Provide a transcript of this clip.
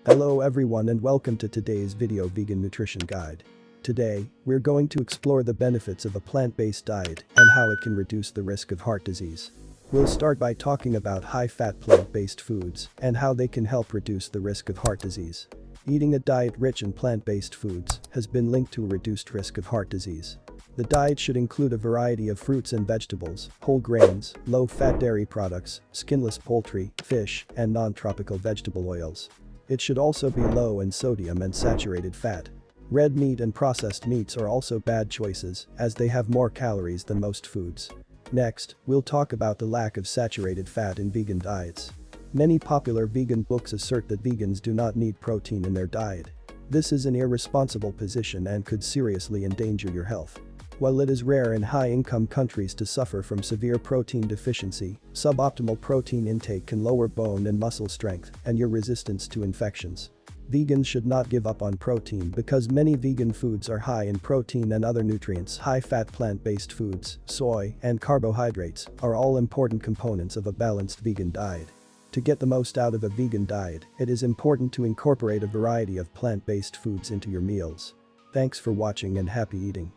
Hello everyone and welcome to today's video vegan nutrition guide. Today, we're going to explore the benefits of a plant-based diet and how it can reduce the risk of heart disease. We'll start by talking about high-fat plant-based foods and how they can help reduce the risk of heart disease. Eating a diet rich in plant-based foods has been linked to a reduced risk of heart disease. The diet should include a variety of fruits and vegetables, whole grains, low-fat dairy products, skinless poultry, fish, and non-tropical vegetable oils. It should also be low in sodium and saturated fat. Red meat and processed meats are also bad choices, as they have more calories than most foods. Next, we'll talk about the lack of saturated fat in vegan diets. Many popular vegan books assert that vegans do not need protein in their diet. This is an irresponsible position and could seriously endanger your health. While it is rare in high-income countries to suffer from severe protein deficiency, suboptimal protein intake can lower bone and muscle strength and your resistance to infections. Vegans should not give up on protein because many vegan foods are high in protein and other nutrients. High-fat plant-based foods, soy, and carbohydrates are all important components of a balanced vegan diet. To get the most out of a vegan diet, it is important to incorporate a variety of plant-based foods into your meals. Thanks for watching and happy eating.